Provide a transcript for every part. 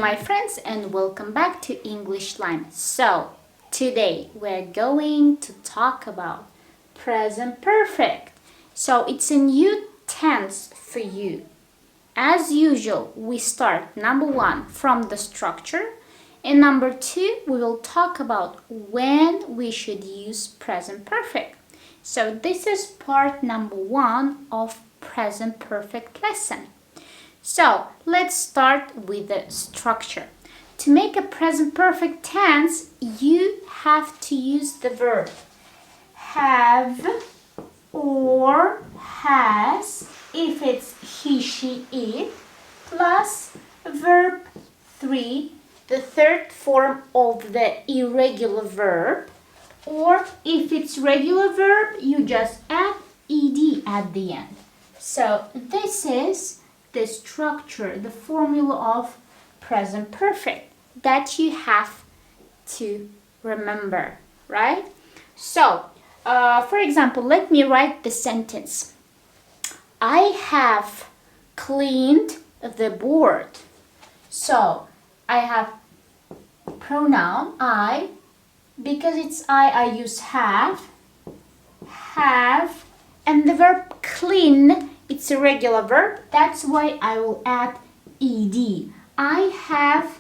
my friends, and welcome back to englishlime. So today we're going to talk about present perfect. So it's a new tense for you. As usual, we start number one from the structure, and number two we will talk about when we should use present perfect. So this is part number one of present perfect lesson. So let's start with the structure. To make a present perfect tense, you have to use the verb have or has if it's he, she, it, plus verb 3, the third form of the irregular verb, or if it's regular verb, you just add ed at the end. So this is the structure, the formula of present perfect that you have to remember, right? So, for example, let me write the sentence. I have cleaned the board. So, I have pronoun I. Because it's I use have, and the verb clean, it's a regular verb. That's why I will add ed. I have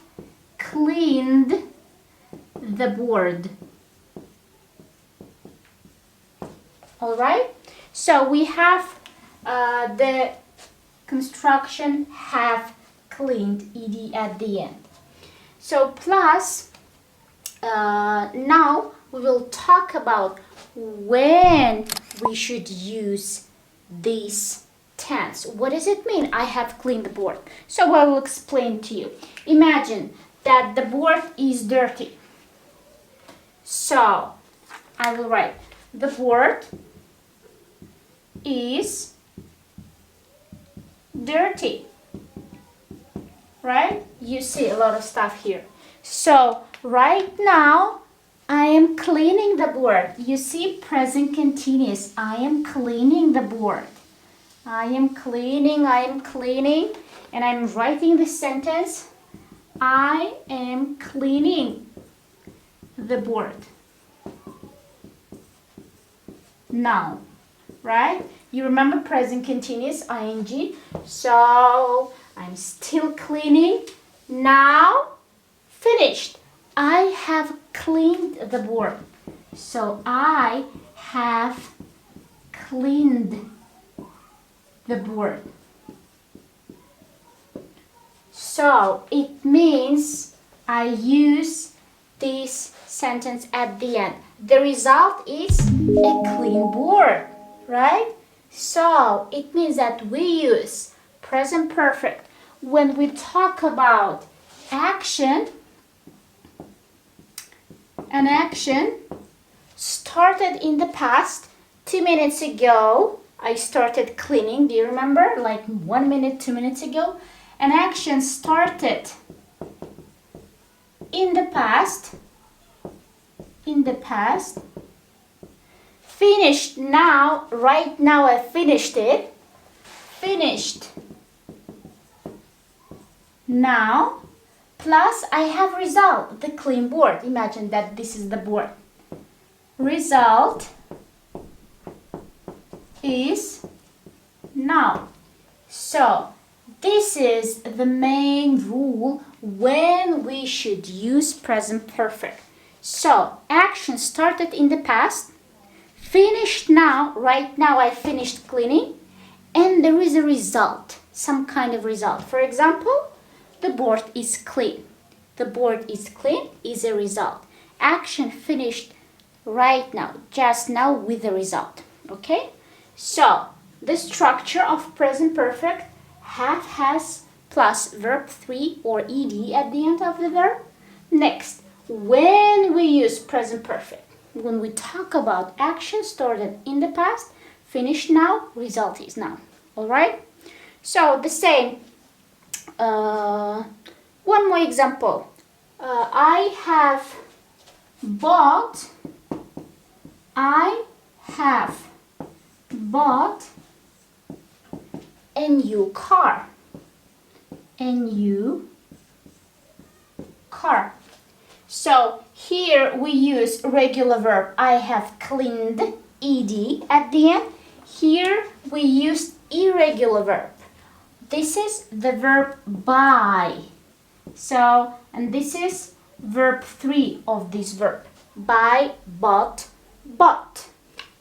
cleaned the board. All right? So we have the construction have cleaned, ed at the end. So plus, now we will talk about when we should use this tense. What does it mean? I have cleaned the board. So I will explain to you. Imagine that the board is dirty. So I will write the board is dirty. Right? You see a lot of stuff here. So right now I am cleaning the board. You see present continuous. I am cleaning the board. I am cleaning, and I'm writing the sentence. I am cleaning the board. Now, right? You remember present continuous, ing. So, I'm still cleaning. Now, finished. I have cleaned the board. So, I have cleaned the board. So it means I use this sentence at the end. The result is a clean board, right? So it means that we use present perfect when we talk about action. An action started in the past. 2 minutes ago I started cleaning. Do you remember? Like 1 minute, 2 minutes ago. An action started in the past. Finished now. Right now I finished it. Finished now. Plus I have result, the clean board. Imagine that this is the board. Result is now. So this is the main rule when we should use present perfect. So action started in the past, finished now. Right now I finished cleaning, and there is a result, some kind of result. For example, the board is clean. The board is clean is a result. Action finished right now, just now with the result. Okay? So, the structure of present perfect have, has, plus verb 3 or ed at the end of the verb. Next, when we use present perfect, when we talk about action started in the past, finished now, result is now. Alright? So, the same. One more example. I have bought a new car. A new car. So here we use regular verb. I have cleaned, ed at the end. Here we use irregular verb. This is the verb buy. So, and this is verb 3 of this verb. Buy, bought, bought.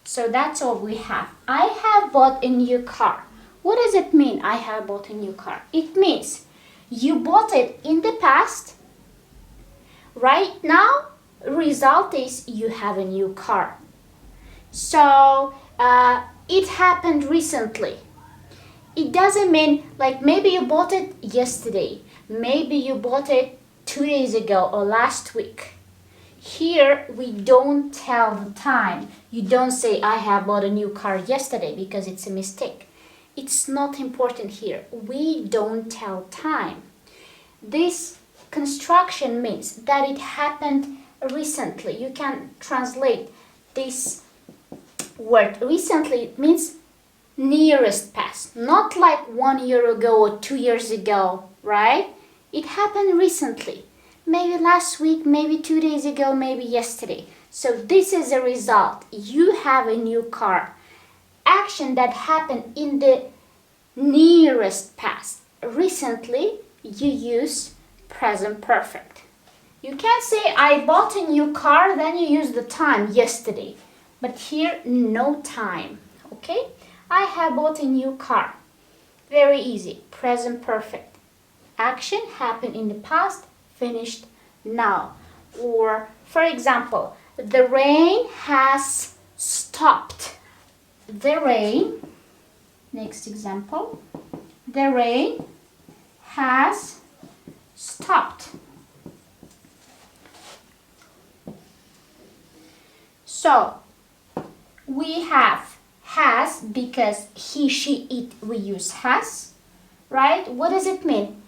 So that's all we have. I have bought a new car. What does it mean, I have bought a new car? It means you bought it in the past. Right now, result is you have a new car. So, it happened recently. It doesn't mean like maybe you bought it yesterday. Maybe you bought it 2 days ago or last week. Here we don't tell the time. You don't say I have bought a new car yesterday because it's a mistake. It's not important here. We don't tell time. This construction means that it happened recently. You can translate this word recently. It means nearest past, not like 1 year ago or 2 years ago, right? It happened recently, maybe last week, maybe 2 days ago, maybe yesterday. So this is a result. You have a new car. Action that happened in the nearest past. Recently, you use present perfect. You can't say I bought a new car, then you use the time yesterday. But here, no time, okay? I have bought a new car. Very easy, present perfect. Action happened in the past, finished now. Or, for example, the rain has stopped. The rain, next example, the rain has stopped. So, we have has because he, she, it, we use has, right? What does it mean?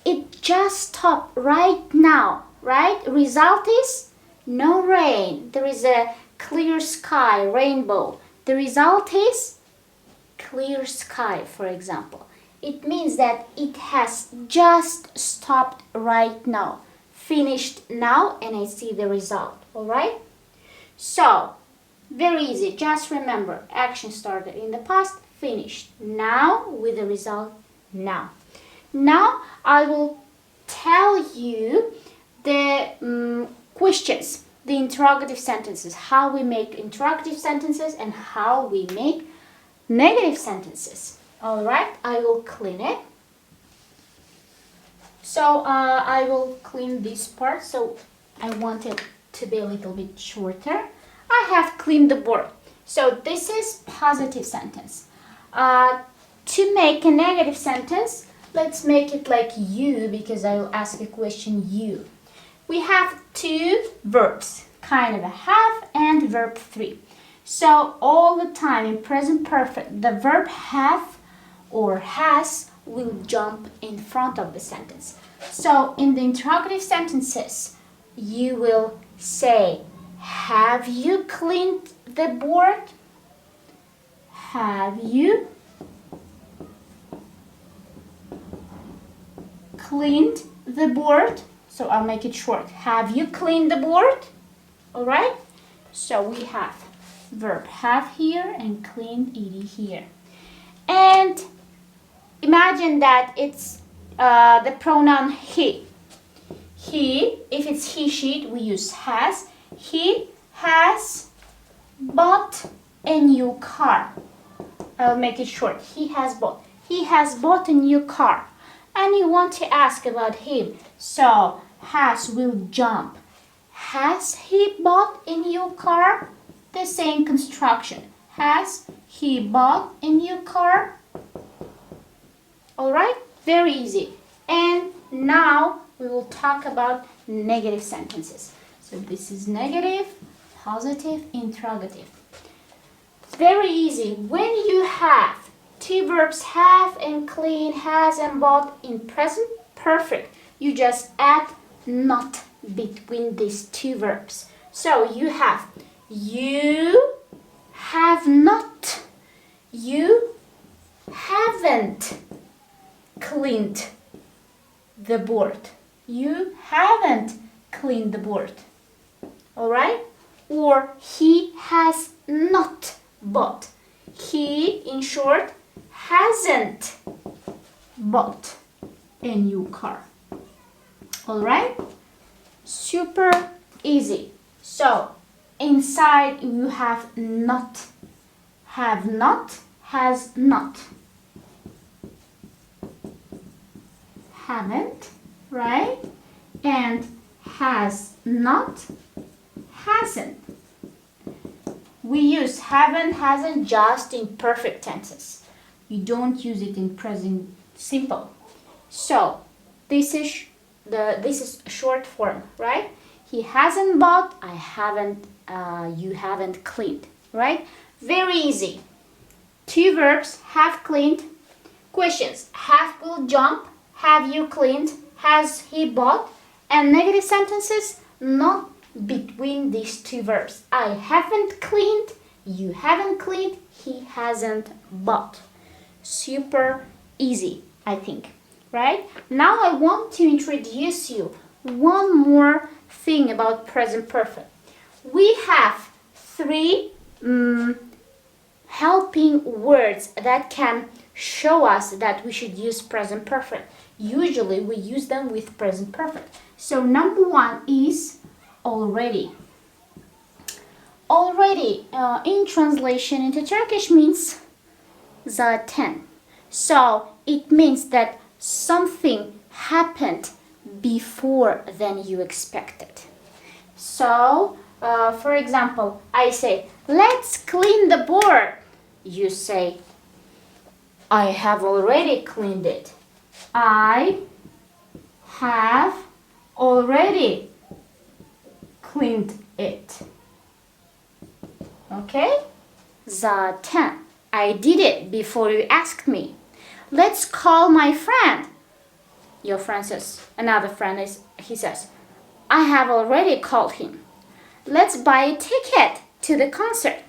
It just stopped right now, right? Result is no rain. There is a clear sky, rainbow. The result is clear sky, for example. It means that it has just stopped right now, finished now, and I see the result, all right? So, very easy. Just remember, action started in the past, finished now with the result now. Now, I will tell you the questions, the interrogative sentences, how we make interrogative sentences and how we make negative sentences. All right, I will clean it. So, I will clean this part. So, I want it to be a little bit shorter. I have cleaned the board. So this is positive sentence. To make a negative sentence, let's make it like you because I will ask a question you. We have two verbs, kind of a have and verb 3. So all the time in present perfect, the verb have or has will jump in front of the sentence. So in the interrogative sentences, you will say, have you cleaned the board? Have you cleaned the board? So I'll make it short. Have you cleaned the board? All right? So we have verb have here and cleaned ed here. And imagine that it's the pronoun he. He, if it's he, she, we use has. He has bought a new car. I'll make it short. He has bought. He has bought a new car. And you want to ask about him. So, has will jump. Has he bought a new car? The same construction. Has he bought a new car? Alright? Very easy. And now we will talk about negative sentences. So this is negative, positive, interrogative. Very easy. When you have two verbs have and clean, has and bought in present perfect, you just add not between these two verbs. So you have you have not, you haven't cleaned the board. you haven't cleaned the board. Alright? Or he has not bought. He, in short, hasn't bought a new car. Alright? Super easy. So, inside you have not, have not, has not. Haven't, right? And has not, hasn't. We use haven't, hasn't just in perfect tenses. You don't use it in present simple. So this is short form, right? He hasn't bought, I haven't, you haven't cleaned, right? Very easy. Two verbs, have cleaned. Questions, have will jump, have you cleaned, has he bought, and negative sentences, not between these two verbs. I haven't cleaned, you haven't cleaned, he hasn't bought. Super easy, I think, right? Now I want to introduce you one more thing about present perfect. We have three helping words that can show us that we should use present perfect. Usually we use them with present perfect. So number one is already. Already in translation into Turkish means zaten. So it means that something happened before than you expected. So for example, I say, let's clean the board. You say, I have already cleaned it. I have already cleaned it. Okay? Zaten. I did it before you asked me. Let's call my friend. Your friend says, another friend he says, I have already called him. Let's buy a ticket to the concert.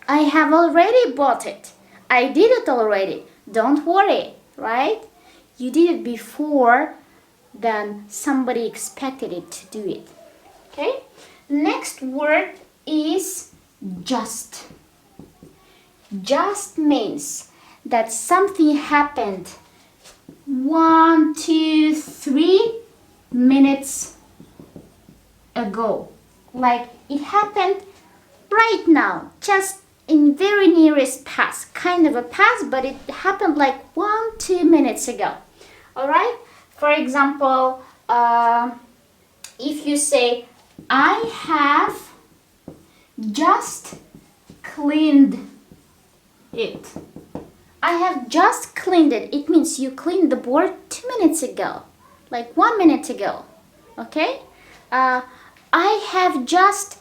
I have already bought it. I did it already. Don't worry, right? You did it before then somebody expected it to do it. Okay? Next word is just. Just means that something happened 1, 2, 3 minutes ago. Like it happened right now, just in very nearest past. Kind of a past, but it happened like 1, 2 minutes ago. Alright? For example, if you say, I have just cleaned it. I have just cleaned it. It means you cleaned the board 2 minutes ago. Like 1 minute ago. Okay? I have just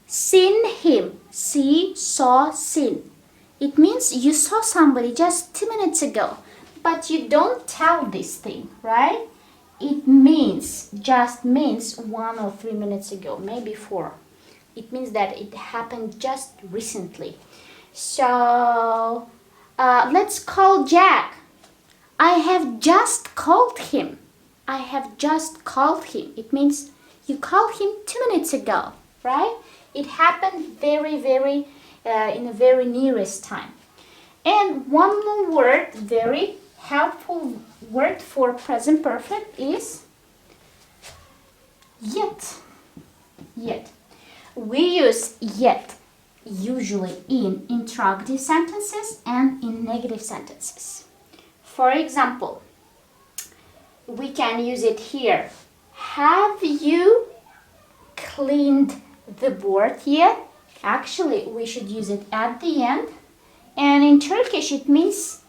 seen him. See, saw, seen. It means you saw somebody just 2 minutes ago. But you don't tell this thing, right? It means, just means 1 or 3 minutes ago, maybe 4. It means that it happened just recently. So, let's call Jack. I have just called him. I have just called him. It means you called him 2 minutes ago, right? It happened in a very nearest time. And one more word, very helpful word for present perfect is yet. Yet. We use yet usually in interrogative sentences and in negative sentences. For example, we can use it here. Have you cleaned the board yet? Actually, we should use it at the end. And in Turkish, it means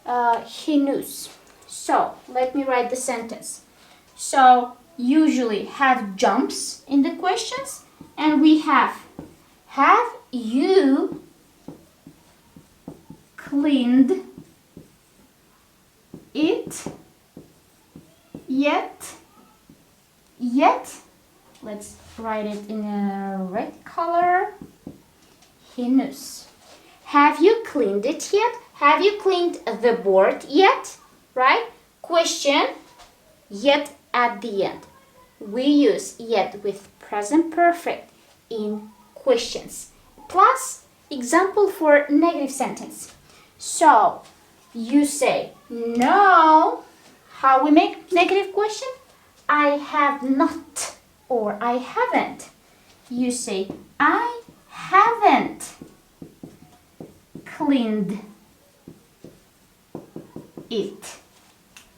henüz. So, let me write the sentence. So, usually have jumps in the questions. And we have you cleaned it yet? Let's write it in a red color. Henüz. Have you cleaned it yet? Have you cleaned the board yet? Right? Question. Yet at the end. We use yet with present perfect in questions. Plus, example for negative sentence. So, you say no. How we make negative question? I have not or I haven't. You say I haven't cleaned it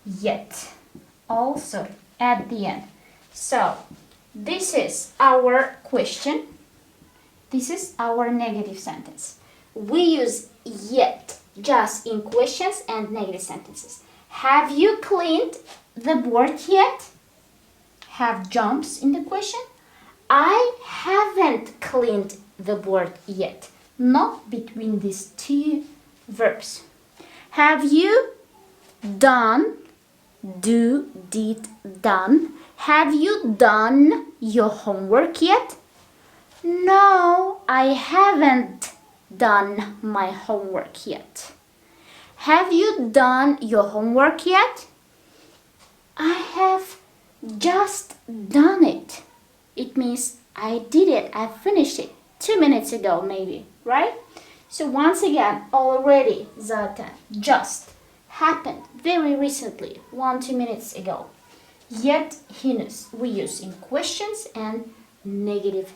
yet. Also at the end. So, this is our question. This is our negative sentence. We use yet just in questions and negative sentences. Have you cleaned the board yet? Have jumps in the question. I haven't cleaned the board yet. Not between these two verbs. Have you done, do, did, done. Have you done your homework yet? No, I haven't done my homework yet. Have you done your homework yet? I have just done it. It means I did it, I finished it 2 minutes ago maybe, right? So once again, already, zaten, just, happened very recently, 1-2 minutes ago. Yet, henüz, we use in questions and negative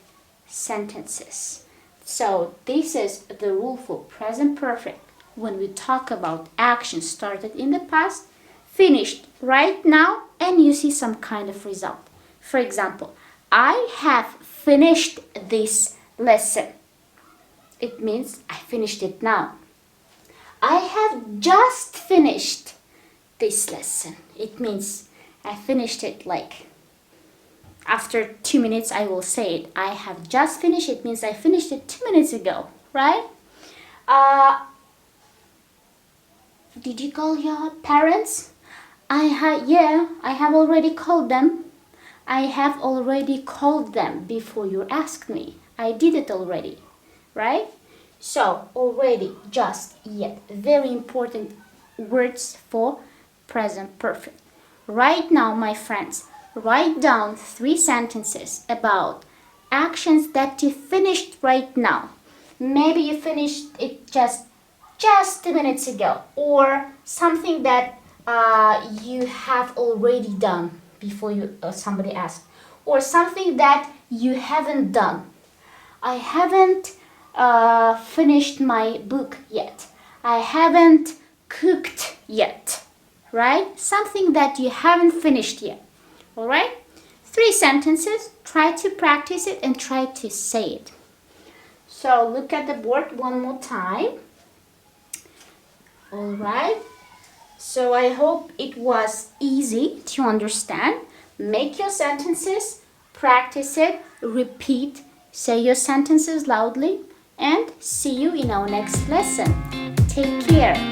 sentences. So this is the rule for present perfect when we talk about actions started in the past, finished right now, and you see some kind of result. For example, I have finished this lesson. It means I finished it now. I have just finished this lesson. It means I finished it like after 2 minutes I will say it. I have just finished. It means I finished it 2 minutes ago, right? Did you call your parents? I have already called them. I have already called them before you asked me. I did it already, right? So, already, just, yet. Very important words for present perfect. Right now, my friends, write down 3 sentences about actions that you finished right now. Maybe you finished it just 2 minutes ago, or something that you have already done before somebody asked, or something that you haven't done. I haven't finished my book yet. I haven't cooked yet, right? Something that you haven't finished yet, all right? 3 sentences, try to practice it and try to say it. So look at the board one more time. All right. So I hope it was easy to understand. Make your sentences, practice it, repeat, say your sentences loudly, and see you in our next lesson. Take care.